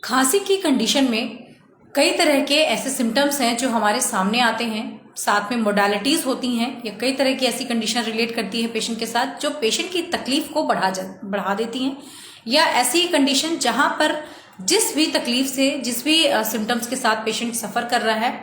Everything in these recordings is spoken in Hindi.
खांसी की कंडीशन में कई तरह के ऐसे सिम्टम्स हैं जो हमारे सामने आते हैं, साथ में मोडालिटीज होती हैं या कई तरह की ऐसी कंडीशन रिलेट करती है पेशेंट के साथ जो पेशेंट की तकलीफ को बढ़ा देती हैं, या ऐसी कंडीशन जहां पर जिस भी तकलीफ से जिस भी सिम्टम्स के साथ पेशेंट सफर कर रहा है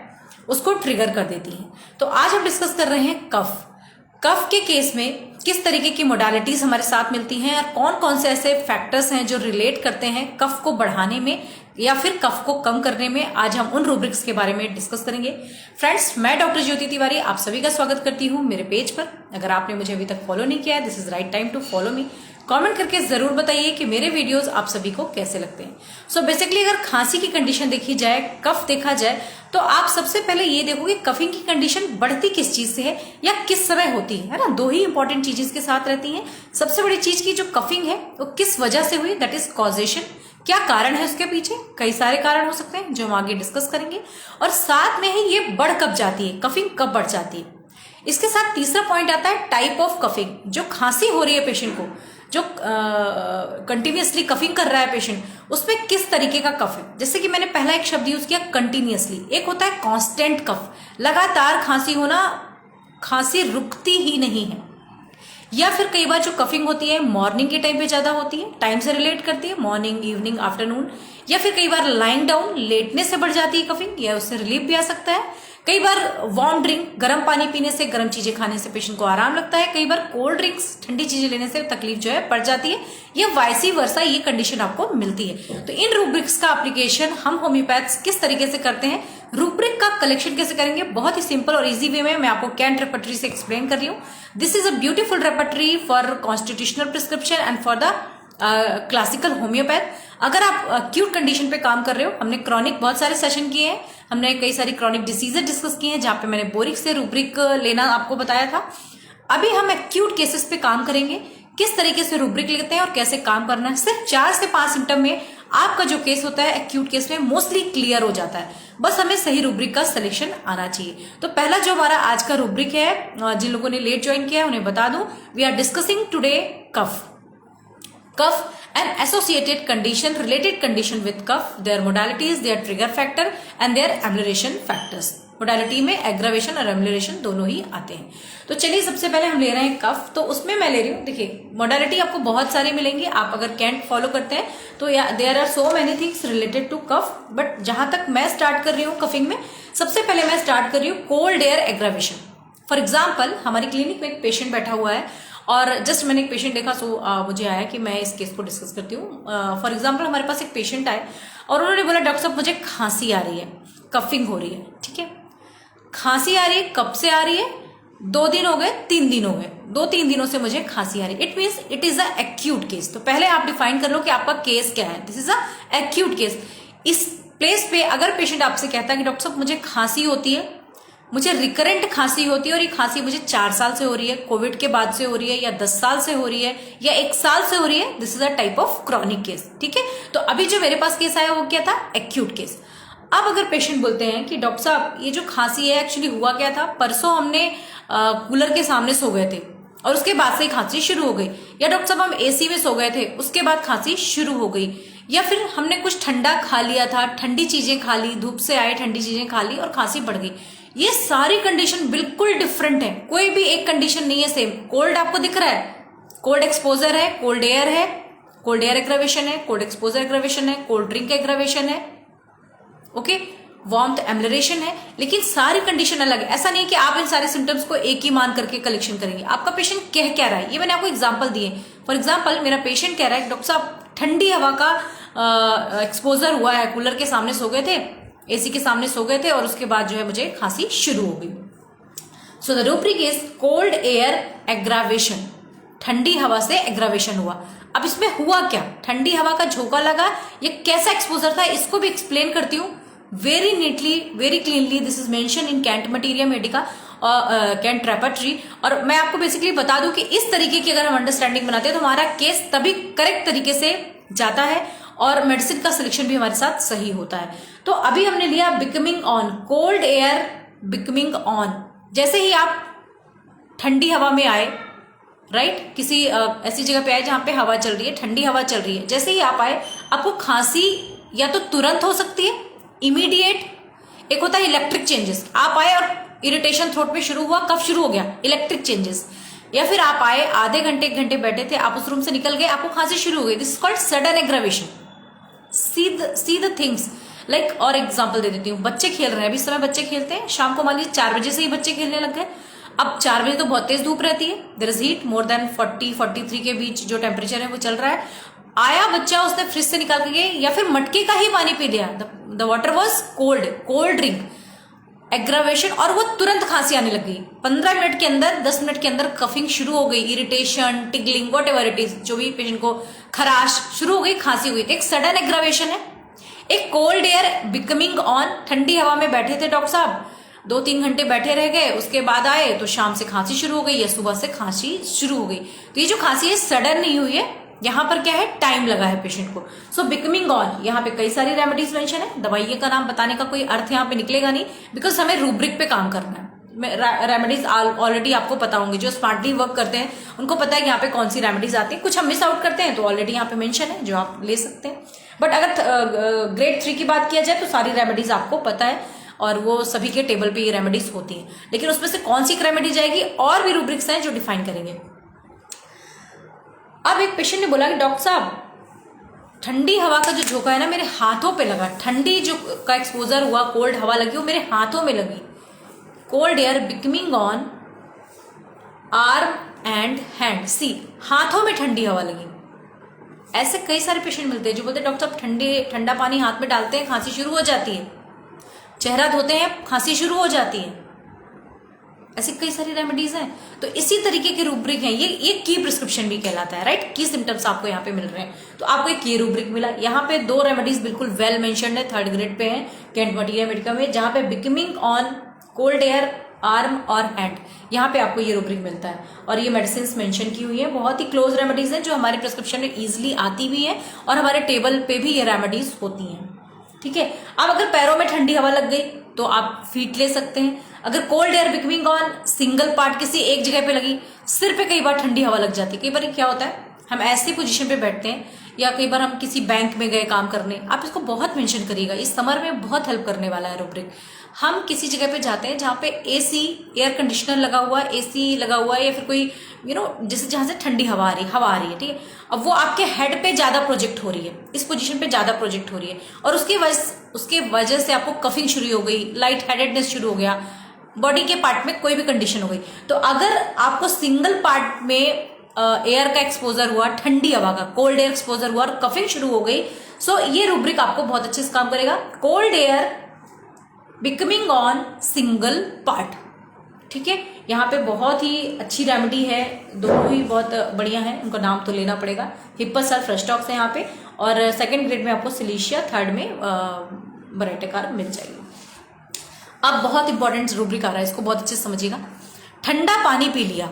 उसको ट्रिगर कर देती हैं। तो आज हम डिस्कस कर रहे हैं कफ के केस में किस तरीके की मोडालिटीज हमारे साथ मिलती हैं और कौन कौन से ऐसे फैक्टर्स हैं जो रिलेट करते हैं कफ को बढ़ाने में या फिर कफ को कम करने में। आज हम उन रूब्रिक्स के बारे में डिस्कस करेंगे। फ्रेंड्स, मैं डॉक्टर ज्योति तिवारी आप सभी का स्वागत करती हूं मेरे पेज पर। अगर आपने मुझे अभी तक फॉलो नहीं किया है, this is right time to follow me. Comment करके जरूर बताइए कि मेरे वीडियोस आप सभी को कैसे लगते हैं। सो बेसिकली अगर खांसी की कंडीशन देखी जाए, कफ देखा जाए, तो आप सबसे पहले ये देखोगे कफिंग की कंडीशन बढ़ती किस चीज से है या किस समय होती है ना। दो ही इंपॉर्टेंट चीजें इसके साथ रहती हैं। सबसे बड़ी चीज की जो कफिंग है वो किस वजह से हुई, दैट इज कॉजेशन। क्या कारण है उसके पीछे? कई सारे कारण हो सकते हैं जो हम आगे डिस्कस करेंगे। और साथ में ही ये बढ़ कब जाती है, कफिंग कब बढ़ जाती है। इसके साथ तीसरा पॉइंट आता है टाइप ऑफ कफिंग। जो खांसी हो रही है पेशेंट को, जो कंटिन्यूअसली कफिंग कर रहा है पेशेंट, उसमें किस तरीके का कफ है। जैसे कि मैंने पहला एक शब्द यूज किया कंटिन्यूअसली, एक होता है कांस्टेंट कफ, लगातार खांसी होना, खांसी रुकती ही नहीं है। या फिर कई बार जो कफिंग होती है मॉर्निंग के टाइम पे ज्यादा होती है, टाइम से रिलेट करती है, मॉर्निंग, इवनिंग, आफ्टरनून। या फिर कई बार लाइंग डाउन, लेटने से बढ़ जाती है कफिंग, या उससे रिलीफ भी आ सकता है। कई बार वार्म ड्रिंक, गर्म पानी पीने से, गर्म चीजें खाने से पेशेंट को आराम लगता है। कई बार कोल्ड ड्रिंक्स, ठंडी चीजें लेने से तकलीफ जो है बढ़ जाती है, या वाइसी वर्सा ये कंडीशन आपको मिलती है। तो इन रूब्रिक्स का एप्लीकेशन हम होम्योपैथ्स किस तरीके से करते हैं, रूब्रिक का कलेक्शन कैसे करेंगे, बहुत ही सिंपल और इजी वे में मैं आपको कैंट रेपर्टरी से एक्सप्लेन कर रही हूँ। This is a beautiful repertory for constitutional prescription and for the classical homeopath. अगर आप एक्यूट कंडीशन पे काम कर रहे हो, हमने क्रॉनिक बहुत सारे सेशन किए हैं, हमने कई सारी क्रॉनिक डिसीजेज डिस्कस किए हैं जहां पे मैंने बोरिक से रूब्रिक लेना आपको बताया था। अभी हम एक्यूट केसेस पे काम करेंगे, किस तरीके से रूब्रिक लेते हैं और कैसे काम करना है। सिर्फ 4 से 5 सिम्टम में आपका जो केस होता है एक्यूट केस में मोस्टली क्लियर हो जाता है। बस हमें सही रूब्रिक का सिलेक्शन आना चाहिए। तो पहला जो हमारा आज का रूब्रिक है, जिन लोगों ने लेट ज्वाइन किया है उन्हें बता दूं, we are discussing today cough and associated condition, related condition with cough, their modalities, their trigger factor and their amelioration factors। Modality में एग्रावेशन और एम्यूलेशन दोनों ही आते हैं। तो चलिए सबसे पहले हम ले रहे हैं कफ। तो उसमें मैं ले रही हूँ, देखिए मोडालिटी आपको बहुत सारे मिलेंगे, आप अगर कैंट फॉलो करते हैं तो there are so many things related to cough. But जहां तक मैं स्टार्ट कर रही हूँ कफिंग में, सबसे पहले मैं स्टार्ट कर रही हूँ cold air aggravation. For example, हमारी क्लिनिक में एक पेशेंट बैठा हुआ है और जस्ट मैंने एक पेशेंट देखा, सो मुझे आया कि मैं इस केस को डिस्कस करती हूँ। फॉर एग्जांपल, हमारे पास एक पेशेंट आए और उन्होंने बोला डॉक्टर साहब मुझे खांसी आ रही है, कफिंग हो रही है। ठीक है, खांसी आ रही है, कब से आ रही है? 2 दिन हो गए, 3 दिन हो गए, 2-3 दिनों से मुझे खांसी आ रही है। It means it is a acute case. तो पहले आप डिफाइन कर लो कि आपका केस क्या है। This is a acute case. इस प्लेस पे अगर पेशेंट आपसे कहता है कि डॉक्टर साहब मुझे खांसी होती है, मुझे रिकरेंट खांसी होती है और ये खांसी मुझे 4 साल से हो रही है, कोविड के बाद से हो रही है, या 10 साल से हो रही है, या 1 साल से हो रही है, this is a type of chronic case. ठीक है, तो अभी जो मेरे पास केस आया वो क्या था? Acute case. अब अगर पेशेंट बोलते हैं कि डॉक्टर साहब ये जो खांसी है एक्चुअली हुआ क्या था, परसों हमने कूलर के सामने सो गए थे और उसके बाद से खांसी शुरू हो गई, या डॉक्टर साहब हम एसी में सो गए थे उसके बाद खांसी शुरू हो गई, या फिर हमने कुछ ठंडा खा लिया था, ठंडी चीजें खा ली, धूप से आए ठंडी चीजें खा ली और खांसी बढ़ गई। ये सारी कंडीशन बिल्कुल डिफरेंट है, कोई भी एक कंडीशन नहीं है सेम। कोल्ड आपको दिख रहा है, कोल्ड एक्सपोजर है, कोल्ड एयर है, कोल्ड एयर एग्रावेशन है, कोल्ड एक्सपोजर एग्रावेशन है, कोल्ड ड्रिंक एग्रावेशन है, ओके, वार्मथ एम्यूलेशन है, लेकिन सारी कंडीशन अलग है। ऐसा नहीं कि आप इन सारे सिम्टम्स को एक ही मान करके कलेक्शन करेंगे। आपका पेशेंट कह क्या रहा है, ये मैंने आपको एग्जांपल दिए। फॉर एग्जांपल, मेरा पेशेंट कह रहा है डॉक्टर साहब ठंडी हवा का एक्सपोजर हुआ है, कूलर के सामने सो गए थे, एसी के सामने सो गए थे और उसके बाद जो है मुझे खांसी शुरू हो गई। So the rubric is cold air aggravation. ठंडी हवा से एग्रावेशन हुआ। अब इसमें हुआ क्या? ठंडी हवा का झोंका लगा, ये कैसा एक्सपोजर था इसको भी एक्सप्लेन करती हूँ very neatly, very cleanly. This is mention in Kent materia medica Kent repertory. और मैं आपको बेसिकली बता दूं कि इस तरीके की अगर हम अंडरस्टैंडिंग बनाते हैं तो हमारा केस तभी करेक्ट तरीके से जाता है और मेडिसिन का सिलेक्शन भी हमारे साथ सही होता है। तो अभी हमने लिया becoming on, cold air becoming on. जैसे ही आप ठंडी हवा में आए, राइट, किसी ऐसी जगह पे आए जहां पे हवा चल रही है, ठंडी हवा चल रही है, जैसे ही आप आए आपको खांसी या तो तुरंत हो सकती है, इमीडिएट, एक होता है इलेक्ट्रिक चेंजेस, आप आए और इरिटेशन थ्रोट में शुरू हुआ, कब शुरू हो गया, इलेक्ट्रिक चेंजेस, या फिर आप आए आधे घंटे 1 घंटे बैठे थे, आप उस रूम से निकल गए, आपको खांसी शुरू हो गई, this is called sudden aggravation. See the things like, और एग्जांपल दे देती हूँ, बच्चे खेल रहे हैं, अभी इस समय बच्चे खेलते हैं, शाम को मान लीजिए 4 बजे से ही बच्चे खेलने लग गए, अब 4 बजे तो बहुत तेज धूप रहती है, there is heat more than 40-43 के बीच जो टेम्परेचर है वो चल रहा है, आया बच्चा, उसने फ्रिज से निकाल के या फिर मटके का ही पानी पी लिया, the water was cold drink, aggravation, और वो तुरंत खांसी आने लग गई, 15 मिनट के अंदर, 10 मिनट के अंदर कफिंग शुरू हो गई, irritation, tickling, whatever it is, जो भी पेशेंट को खराश शुरू हो गई, खांसी हुई, एक सडन एग्रावेशन है। एक कोल्ड एयर बिकमिंग ऑन, ठंडी हवा में बैठे थे डॉक्टर साहब, 2-3 घंटे बैठे रह गए, उसके बाद आए तो शाम से खांसी शुरू हो गई या सुबह से खांसी शुरू हो गई, तो ये जो खांसी है सडन नहीं हुई है, यहाँ पर क्या है, टाइम लगा है पेशेंट को। सो बिकमिंग ऑन, यहाँ पे कई सारी रेमेडीज मेंशन है, दवाइयों का नाम बताने का कोई अर्थ यहाँ पे निकलेगा नहीं, बिकॉज हमें रूब्रिक पे काम करना है। रेमेडीज ऑलरेडी आपको पता होंगे, जो स्मार्टली वर्क करते हैं उनको पता है कि यहाँ पे कौन सी रेमेडीज आती है, कुछ हम मिस आउट करते हैं तो ऑलरेडी यहाँ पे मेंशन है जो आप ले सकते हैं, बट अगर ग्रेड 3 की बात किया जाए तो सारी रेमेडीज आपको पता है और वो सभी के टेबल पे ये रेमेडीज होती हैं, लेकिन उसमें से कौन सी रेमेडी जाएगी, और भी रूब्रिक्स हैं जो डिफाइन करेंगे। अब एक पेशेंट ने बोला कि डॉक्टर साहब ठंडी हवा का जो झोंका है ना मेरे हाथों पे लगा, ठंडी जो का एक्सपोजर हुआ, कोल्ड हवा लगी वो मेरे हाथों में लगी, cold air becoming on arm and hand, सी हाथों में ठंडी हवा लगी। ऐसे कई सारे पेशेंट मिलते हैं जो बोलते हैं डॉक्टर साहब ठंडा पानी हाथ में डालते हैं खांसी शुरू हो जाती है, चेहरा धोते हैं खांसी शुरू हो जाती है, ऐसी कई सारी रेमेडीज हैं। तो इसी तरीके के रूब्रिक हैं, ये की प्रिस्क्रिप्शन भी कहलाता है, राइट, की सिम्टम्स आपको यहाँ पे मिल रहे हैं, तो आपको एक की रूब्रिक मिला। यहाँ पे 2 रेमेडीज बिल्कुल वेल मेंशन्ड है, 3rd ग्रेड पे है कैंट मटीरिया मेडिका में, जहाँ पे becoming on cold air arm और हैंड, यहाँ पे आपको ये रूब्रिक मिलता है, और ये मेडिसिन मेंशन की हुई है, बहुत ही क्लोज रेमेडीज हैं जो हमारे प्रिस्क्रिप्शन में इजिली आती भी है और हमारे टेबल पे भी ये रेमेडीज होती हैं, ठीक है। अब अगर पैरों में ठंडी हवा लग गई तो आप फीट ले सकते हैं, अगर cold air becoming on single part किसी एक जगह पे लगी, सिर पे कई बार ठंडी हवा लग जाती है, कई बार क्या होता है हम ऐसी पोजीशन पे बैठते हैं, या कई बार हम किसी बैंक में गए काम करने, आप इसको बहुत मेंशन करिएगा, इस समर में बहुत हेल्प करने वाला है रूब्रिक। हम किसी जगह पे जाते हैं जहाँ पे एसी एयर कंडीशनर लगा हुआ है, एसी लगा हुआ है, या फिर कोई जैसे जहाँ से ठंडी हवा आ रही है, ठीक है, अब वो आपके हेड पे ज्यादा प्रोजेक्ट हो रही है, इस पोजीशन पे ज्यादा प्रोजेक्ट हो रही है, और उसके वजह से आपको कफिंग शुरू हो गई, लाइट हेडेडनेस शुरू हो गया, बॉडी के पार्ट में कोई भी कंडीशन हो गई, तो अगर आपको सिंगल पार्ट में एयर का एक्सपोजर हुआ, ठंडी हवा का कोल्ड एयर एक्सपोजर हुआ और कफिंग शुरू हो गई, सो ये रूब्रिक आपको बहुत अच्छे से काम करेगा, cold air becoming on single part, ठीक है। यहाँ पे बहुत ही अच्छी रेमेडी है, दोनों ही बहुत बढ़िया है, उनका नाम तो लेना पड़ेगा, हिप्पासल्फ फ्रस्टॉक्स है यहाँ पे, और 2nd ग्रेड में आपको सिलीशिया, 3rd में बरेटेकार मिल जाएगी। अब बहुत इंपॉर्टेंट रूब्रिक आ रहा है, इसको बहुत अच्छे से समझिएगा। ठंडा पानी पी लिया,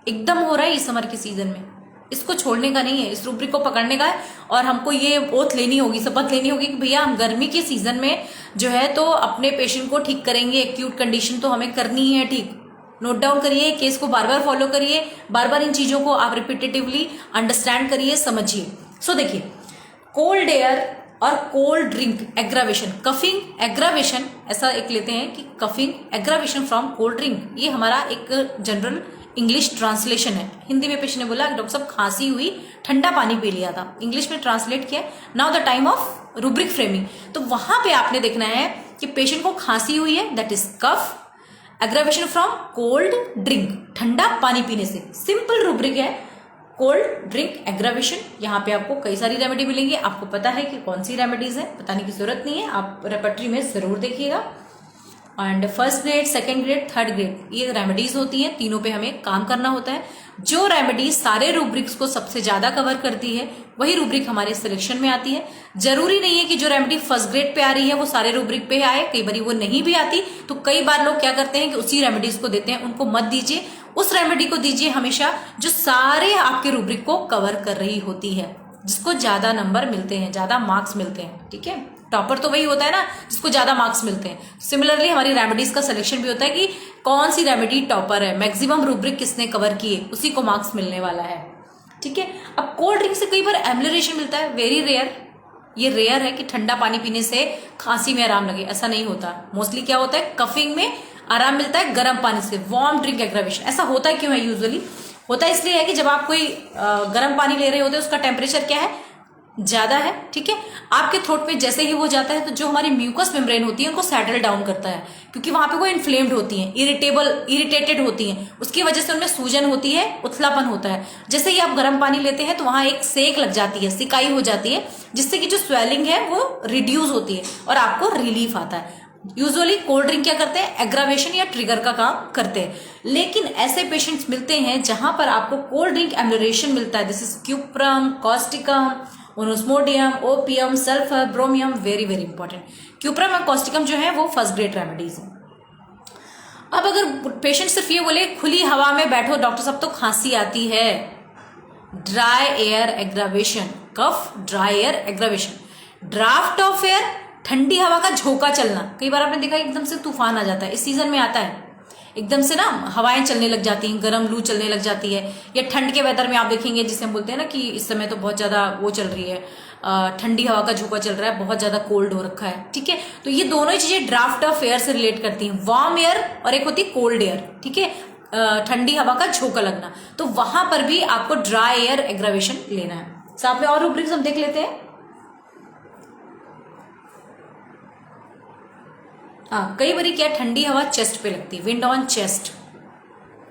एकदम हो रहा है इस समर के सीजन में, इसको छोड़ने का नहीं है, इस रूब्रिक को पकड़ने का है, और हमको ये ओथ लेनी होगी, शपथ लेनी होगी कि भैया हम गर्मी के सीजन में जो है तो अपने पेशेंट को ठीक करेंगे, एक्यूट कंडीशन तो हमें करनी ही है ठीक। नोट डाउन करिए, केस को बार बार फॉलो करिए, बार बार इन चीजों को आप रिपीटेटिवली अंडरस्टैंड करिए, समझिए। सो देखिए, कोल्ड एयर और cold drink aggravation, coughing aggravation, ऐसा एक लेते हैं कि coughing aggravation from cold drink, ये हमारा एक जनरल इंग्लिश ट्रांसलेशन है। हिंदी में पेशेंट ने बोला डॉक्टर साहब खांसी हुई, ठंडा पानी पी लिया था, इंग्लिश में ट्रांसलेट किया। Now the time of rubric framing, तो वहां पे आपने देखना है कि पेशेंट को खांसी हुई है, that is cough, aggravation from cold drink, ठंडा पानी पीने से, सिंपल रूब्रिक है, कोल्ड ड्रिंक एग्रावेशन। यहाँ पे आपको कई सारी रेमेडी मिलेंगी, आपको पता है कि कौन सी रेमेडीज है, बताने की जरूरत नहीं है, आप रेपर्टरी में जरूर देखिएगा। And 1st grade, 2nd grade, 3rd grade, ये रेमेडीज होती हैं, तीनों पे हमें काम करना होता है। जो रेमेडीज सारे रूब्रिक्स को सबसे ज्यादा कवर करती है वही रूब्रिक हमारे सिलेक्शन में आती है। जरूरी नहीं है कि जो रेमेडी 1st ग्रेड पे आ रही है वो सारे रूब्रिक पे आए, कई बार वो नहीं भी आती, तो कई बार लोग क्या करते हैं कि उसी रेमेडीज को देते हैं, उनको मत दीजिए, उस रेमेडी को दीजिए हमेशा जो सारे आपके रूब्रिक को कवर कर रही होती है, जिसको ज्यादा नंबर मिलते हैं, ज्यादा मार्क्स मिलते हैं, ठीक है। टॉपर तो वही होता है ना जिसको ज्यादा मार्क्स मिलते हैं। सिमिलरली हमारी रेमेडीज का सिलेक्शन भी होता है कि कौन सी रेमेडी टॉपर है, मैक्सिमम रूब्रिक किसने कवर किए, उसी को मार्क्स मिलने वाला है, ठीक है। अब कोल्ड ड्रिंक से कई बार एम्युलरेशन मिलता है, वेरी रेयर, ये रेयर है कि ठंडा पानी पीने से खांसी में आराम लगे, ऐसा नहीं होता। मोस्टली क्या होता है, कफिंग में आराम मिलता है गर्म पानी से, वार्म ड्रिंक एग्रावेशन। ऐसा होता है क्यों है, यूजुअली होता है इसलिए है कि जब आप कोई गर्म पानी ले रहे होते हैं उसका टेम्परेचर क्या है, ज्यादा है, ठीक है। आपके थ्रोट पे जैसे ही वो जाता है तो जो हमारी म्यूकस मेम्ब्रेन होती है उनको सेटल डाउन करता है, क्योंकि वहां पे वो इन्फ्लेम्ड होती हैं, इरिटेटेड होती हैं, उसकी वजह से उनमें सूजन होती है, उथलापन होता है। जैसे ही आप गर्म पानी लेते हैं तो वहां एक सेक लग जाती है, सिकाई हो जाती है, जिससे कि जो स्वेलिंग है वो रिड्यूस होती है और आपको रिलीफ आता है। यूजुअली कोल्ड ड्रिंक क्या करते हैं, एग्रावेशन या ट्रिगर का काम करते हैं। लेकिन ऐसे पेशेंट्स मिलते हैं जहां पर आपको कोल्ड ड्रिंक एम्युलरेशन मिलता है, this is cuprum, causticum, onosmodium, opium, sulphur, bromium, very very important. Cuprum और कॉस्टिकम जो है वो फर्स्ट ग्रेड रेमेडीज हैं। अब अगर पेशेंट सिर्फ ये बोले खुली हवा में बैठो डॉक्टर साहब तो खांसी आती है, dry air aggravation, cough dry air aggravation, draft of air, ठंडी हवा का झोंका चलना। कई बार आपने देखा एकदम से तूफान आ जाता है, इस सीजन में आता है, एकदम से ना हवाएं चलने लग जाती हैं, गर्म लू चलने लग जाती है। या ठंड के वेदर में आप देखेंगे, जिसे हम बोलते हैं ना कि इस समय तो बहुत ज्यादा वो चल रही है, ठंडी हवा का झोंका चल रहा है, बहुत ज्यादा कोल्ड हो रखा है, ठीक है। तो ये दोनों ही चीजें ड्राफ्ट ऑफ एयर से रिलेट करती हैं, वार्म एयर और एक होती है कोल्ड एयर, ठीक है, ठंडी हवा का झोंका लगना। तो वहां पर भी आपको ड्राई एयर एग्रावेशन लेना है। साथ में और रूब्रिक्स हम देख लेते हैं। कई बार क्या ठंडी हवा चेस्ट पे लगती है, विंड ऑन चेस्ट,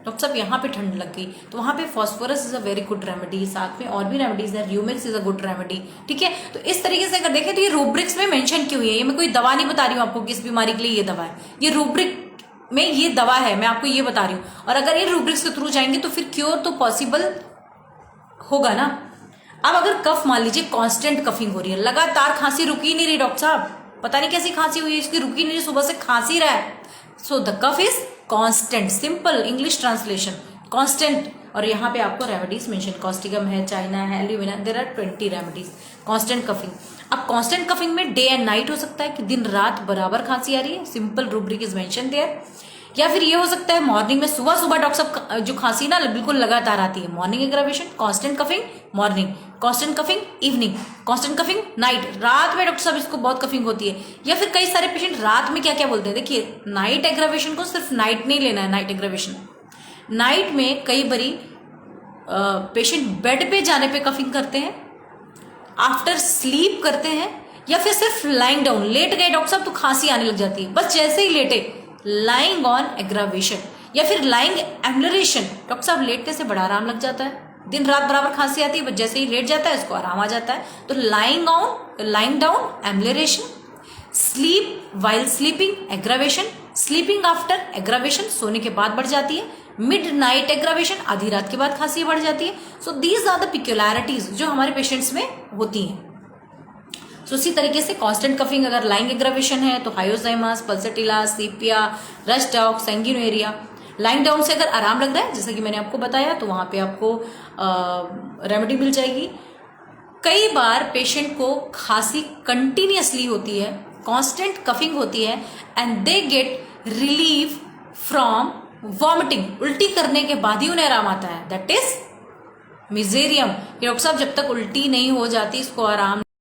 डॉक्टर साहब यहाँ पे ठंड लग गई, तो वहां पे phosphorus is a very good remedy. साथ में और भी रेमेडीज है, र्यूमिक्स इज अ गुड रेमेडी, ठीक है। तो इस तरीके से अगर देखें तो ये रूब्रिक्स में मेंशन क्यों है, ये मैं कोई दवा नहीं बता रही हूँ आपको किस बीमारी के लिए ये दवा है, ये रूब्रिक में ये दवा है, मैं आपको ये बता रही हूँ। और अगर ये रूब्रिक्स के थ्रू जाएंगे तो फिर क्योर तो पॉसिबल होगा ना। अब अगर कफ मान लीजिए कांस्टेंट कफिंग हो रही है, लगातार खांसी रुकी नहीं रही, डॉक्टर साहब पता नहीं कैसी खांसी हुई है, इसकी रुकी नहीं, सुबह से खांसी रहा है, so the cough is constant, simple English translation constant. और यहाँ पे आपको रेमेडीज मेंशन, कॉस्टिकम है, चाइना है, alumina, there are 20 remedies constant coughing. अब कांस्टेंट कफिंग में डे एंड नाइट हो सकता है कि दिन रात बराबर खांसी आ रही है, simple rubric is mention there. या फिर ये हो सकता है मॉर्निंग में, सुबह सुबह डॉक्टर साहब जो खांसी ना बिल्कुल लगातार आती है, morning aggravation, constant coughing morning, constant coughing evening, constant coughing night, रात में डॉक्टर साहब इसको बहुत कफिंग होती है। या फिर कई सारे पेशेंट रात में क्या क्या बोलते हैं, देखिए नाइट एग्रावेशन को सिर्फ नाइट नहीं लेना है, नाइट एग्रावेशन नाइट में कई बारी पेशेंट बेड पे जाने पे कफिंग करते हैं, आफ्टर स्लीप करते हैं, या फिर सिर्फ लाइंग डाउन, लेट गए डॉक्टर साहब तो खांसी आने लग जाती है, बस जैसे ही लेटे लाइंग ऑन एग्रावेशन, या फिर लाइंग एम्युलरेशन, डॉक्टर साहब लेटने से बड़ा आराम लग जाता है, दिन रात बराबर खांसी आती है, बस जैसे ही लेट जाता है इसको आराम आ जाता है। तो lying down amelioration, sleep while sleeping aggravation, sleeping after aggravation, सोने के बाद बढ़ जाती है, मिड नाइट एग्रावेशन, आधी रात के बाद खांसी बढ़ जाती है। सो दीज आर द पिक्युलैरिटीज जो हमारे पेशेंट्स में होती हैं। सो इसी तरीके से कांस्टेंट कफिंग अगर लाइंग एग्रावेशन है तो हायोजाइमस, पल्सेटिला, सीपिया, रस्टॉक, सैंग्यूनेरिया। लाइंग डाउन से अगर आराम लग रहा है जैसा कि मैंने आपको बताया तो वहां पे आपको रेमेडी मिल जाएगी। कई बार पेशेंट को खांसी कंटिन्यूअसली होती है, कांस्टेंट कफिंग होती है, and they get relief from vomiting, उल्टी करने के बाद ही उन्हें आराम आता है, दैट इज मिजेरियम। डॉक्टर साहब जब तक उल्टी नहीं हो जाती इसको आराम